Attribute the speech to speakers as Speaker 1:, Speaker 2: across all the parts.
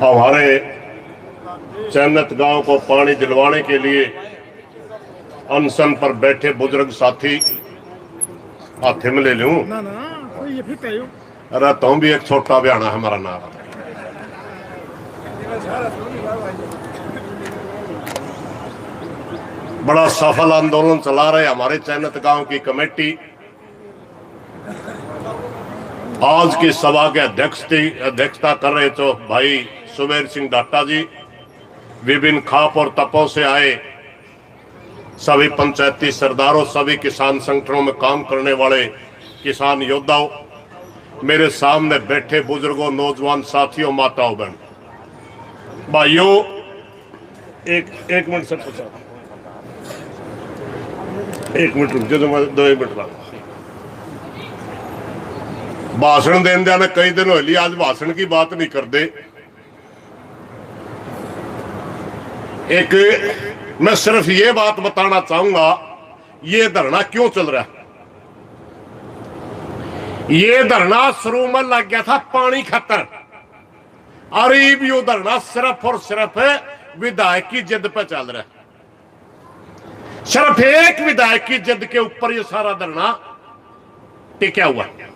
Speaker 1: हमारे चैनत गांव को पानी दिलवाने के लिए अनशन पर बैठे बुजुर्ग साथी हाथे में ले लूं। अरे तुम भी एक छोटा बयाना है हमारा नाम। बड़ा सफल आंदोलन चला रहे हमारे चैनत गांव की कमेटी। आज की सभा के अध्यक्षता कर रहे तो भाई सुबेर सिंह डाटा जी, विभिन्न खाप और तपों से आए सभी पंचायती सरदारों, सभी किसान संगठनों में काम करने वाले किसान योद्धाओं, मेरे सामने बैठे बुजुर्गों, नौजवान साथियों, माताओं, बहन भाइयों, एक मिनट सर, एक मिनट रुक जाओ, मैं 2 मिनट लगा। भाषण देने देने कई दिन हो लिए, आज भाषण की बात नहीं करते। एक मैं सिर्फ ये बात बताना चाहूंगा, ये धरना क्यों चल रहा है। ये धरना शुरू में लग गया था पानी खातर, और ये धरना सिर्फ और सिर्फ विधायक की जिद पे चल रहा है। सिर्फ एक विधायक की जिद के ऊपर ये सारा धरना टिका हुआ है।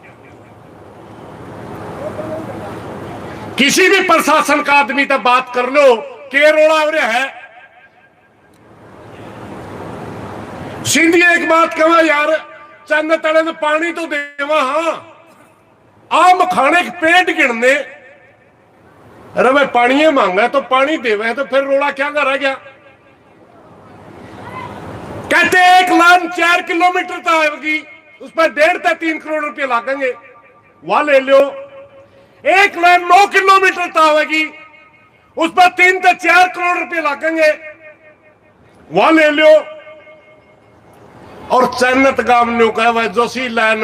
Speaker 1: किसी भी प्रशासन का आदमी तक बात कर लो, के रोड़ा हो रहा है। सीधी एक बात कहा यार, चंद तड़े में पानी तो देवा, हाँ आम खाने के पेट गिनने, अरे भाई पानी मांगा तो पानी देवे, तो फिर रोड़ा क्या कर गया। कहते 1 लाइन 4 किलोमीटर तक आएगी, उस पर 1.5 से 3 करोड़ रुपए लागेंगे, वहां ले लो। 1 लाइन 9 किलोमीटर तक आएगी, उस पर 3 से 4 करोड़ रुपए लागेंगे, वहां ले लो। और चैनत गांव ने कहा वह जो सी लाइन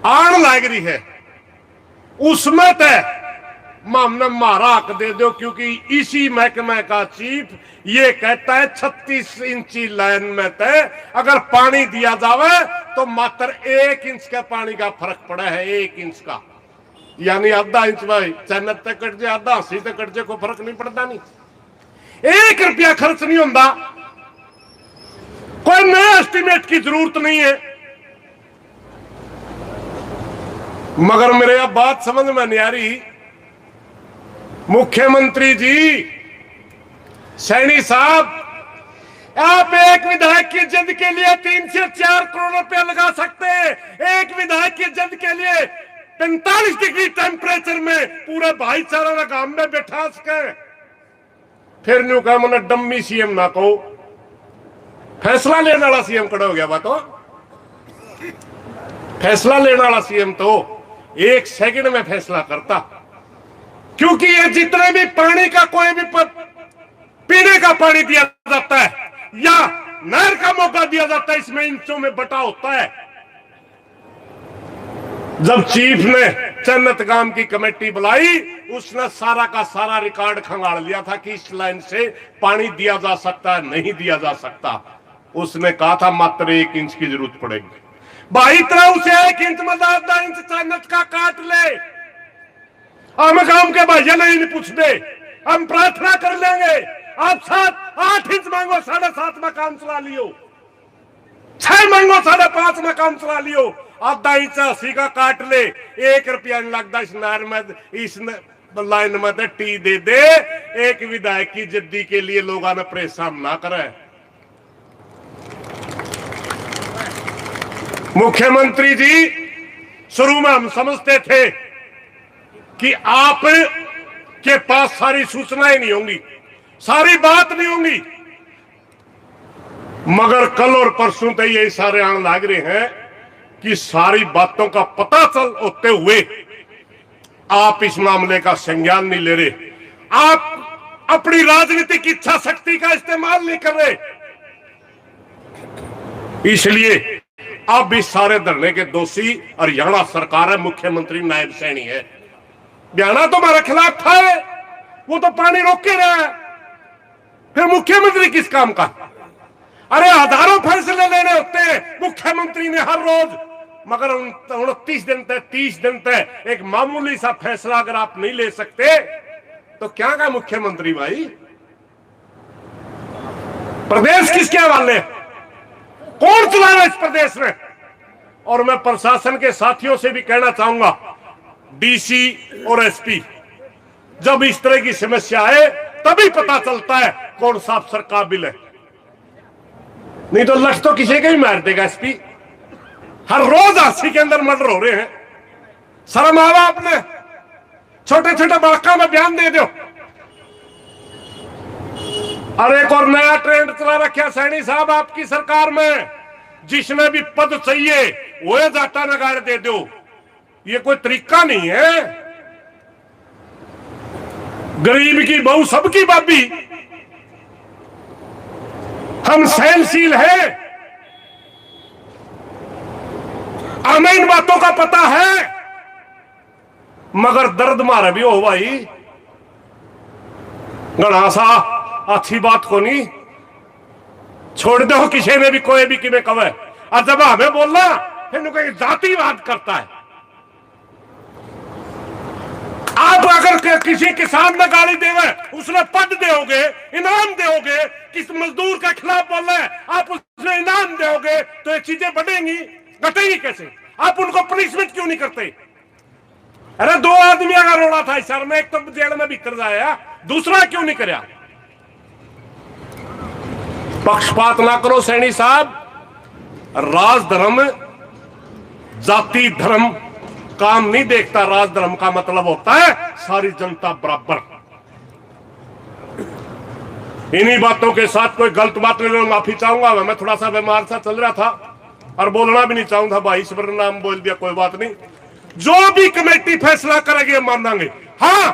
Speaker 1: आन लग रही है, उसमें तय हमने मारा हक दे दो, क्योंकि इसी महकमे का चीफ ये कहता है 36 इंची लाइन में तय अगर पानी दिया जावे तो मात्र 1 इंच का पानी का फर्क पड़ा है, 1 इंच का, यानी आधा इंच भाई चैनत तक कट जाए, आधा 80 तक कट जाए, कोई फर्क नहीं पड़ता। नहीं 1 रुपया खर्च नहीं होता, कोई नया एस्टीमेट की जरूरत नहीं है। मगर मेरे अब बात समझ में नहीं आ रही, मुख्यमंत्री जी, सैनी साहब, आप एक विधायक की जिद के लिए 3 से 4 करोड़ रुपए लगा सकते हैं। एक विधायक की जिद के लिए 45 डिग्री टेम्परेचर में पूरे भाईचारा गांव में बैठा सके। फिर न्यू कहा मैंने डम्मी सीएम ना कहो, फैसला लेने वाला सीएम खड़ा हो गया। बात फैसला लेने वाला सीएम तो 1 सेकंड में फैसला करता, क्योंकि ये जितने भी पानी का कोई भी पीने का पानी दिया जाता है या नहर का मौका दिया जाता है, इसमें इंचों में बटा होता है। जब चीफ ने चन्नत गांव की कमेटी बुलाई, उसने सारा का सारा रिकॉर्ड खंगाल लिया था कि इस लाइन से पानी दिया जा सकता है, नहीं दिया जा सकता। उसने कहा था मात्र 1 इंच की जरूरत पड़ेगी। भाई तरह उसे 1 इंच में 10 इंच चन्नत का काट ले, हम गांव के भाइयों नहीं पूछते, हम प्रार्थना कर लेंगे। आप 7-8 इंच मांगो, 7.5 में काम चला लियो, 6 मांगो, 5.5 में काम चला लियो, आधा इंच 80 का काट ले, 1 रुपया नहीं लगता इस नहर में, इस लाइन में टी दे दे। एक विधायक की जिद्दी के लिए लोगों ने परेशान ना करे। मुख्यमंत्री जी, शुरू में हम समझते थे कि आप के पास सारी सूचनाएं नहीं होंगी, सारी बात नहीं होंगी, मगर कल और परसों तक ये सारे आने लग रहे हैं कि सारी बातों का पता चल होते हुए आप इस मामले का संज्ञान नहीं ले रहे, आप अपनी राजनीतिक इच्छा शक्ति का इस्तेमाल नहीं कर रहे। इसलिए अब इस सारे धरने के दोषी हरियाणा सरकार है, मुख्यमंत्री नायब सैनी है। बयाना तो हमारे खिलाफ था, वो तो पानी रोक के रहा है, फिर मुख्यमंत्री किस काम का। अरे हजारों फैसले लेने होते हैं मुख्यमंत्री ने हर रोज, मगर 29 दिन तक 30 दिन तक एक मामूली सा फैसला अगर आप नहीं ले सकते तो क्या का मुख्यमंत्री भाई? प्रदेश किसके हवाले? कौन चला रहा है इस प्रदेश में? और मैं प्रशासन के साथियों से भी कहना चाहूंगा, डीसी और एसपी, जब इस तरह की समस्या आए तभी पता चलता है कौन सा अफसर काबिल है, नहीं तो लक्ष्य तो किसी का ही मार देगा। एसपी हर रोज 80 के अंदर मर्डर हो रहे हैं। शर्म आवा आपने? छोटे छोटे बालकों में बयान दे दो। अरे एक और नया ट्रेंड चला रखा सैनी साहब आपकी सरकार में, जिसमें भी पद चाहिए वो जाटा नगारे दे दो। ये कोई तरीका नहीं है। गरीब की बहू सबकी बाबी, हम सहनशील हैं, हमें इन बातों का पता है, मगर दर्द मारे भी हो भाई। घना सा अच्छी बात को नहीं छोड़ दो, किसी ने भी कोई भी कि कवे, और जब हमें बोलना फिर कहीं जातिवाद करता है। आप अगर किसी किसान में गाली देवे, उसने पद दोगे, इनाम दोगे, किस मजदूर के खिलाफ बोल रहे हैं आप उसने इनाम दोगे, तो ये चीजें बढ़ेंगी, घटेंगी कैसे? आप उनको पनिशमेंट क्यों नहीं करते? अरे 2 आदमी का रोड़ा था इस शहर में, एक तो जेल में भीतर जाया, दूसरा क्यों नहीं कराया? पक्षपात ना करो सैनी साहब। राजधर्म जाति धर्म काम नहीं देखता। राजधर्म का मतलब होता है सारी जनता बराबर। इन्हीं बातों के साथ कोई गलत बात नहीं, माफी चाहूंगा। मैं थोड़ा सा बीमार सा चल रहा था और बोलना भी नहीं चाहूंगा भाई, इस पर नाम बोल दिया, कोई बात नहीं। जो भी कमेटी फैसला करेगी मानेंगे। हाँ,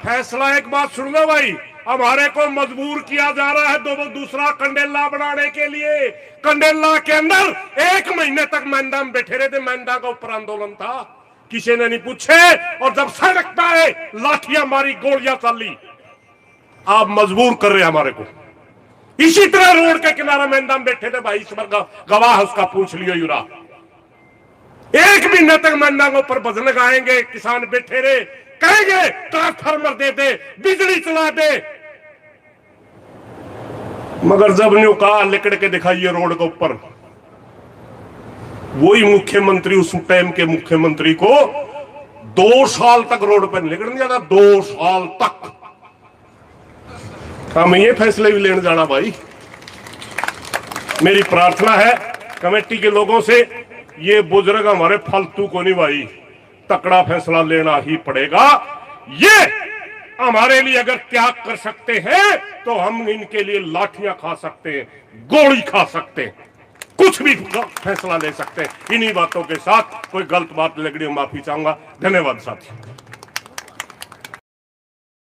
Speaker 1: फैसला एक बात सुन लो भाई, हमारे को मजबूर किया जा रहा है दूसरा कंडेला बनाने के लिए। कंडेला के अंदर 1 महीने तक मैंदा में बैठे रहे थे, मैंदा का ऊपर आंदोलन था, किसी ने नहीं पूछे, और जब सड़क पे आए लाठियां मारी, गोलियां चली। आप मजबूर कर रहे हैं हमारे को। इसी तरह रोड के किनारे मैंदा में बैठे थे भाई, इस पर गवाह उसका पूछ लियो यूरा। 1 महीने तक मैंदा के ऊपर भजन गाएंगे, किसान बैठे रहे, कहेंगे ट्रांसफार्मर दे दे, बिजली चला दे, मगर जब न्यू कहा लिकड़ के दिखाइए रोड के ऊपर, वही मुख्यमंत्री उस टाइम के मुख्यमंत्री को 2 साल तक रोड पर निकल नहीं जाता। 2 साल तक हम ये फैसले भी लेने जाना भाई। मेरी प्रार्थना है कमेटी के लोगों से, ये बुजुर्ग हमारे फालतू को नहीं भाई, तकड़ा फैसला लेना ही पड़ेगा। ये हमारे लिए अगर त्याग कर सकते हैं तो हम इनके लिए लाठियां खा सकते हैं, गोली खा सकते हैं, कुछ भी फैसला ले सकते हैं। इन्हीं बातों के साथ कोई गलत बात लग रही हो माफी चाहूंगा। धन्यवाद साथी।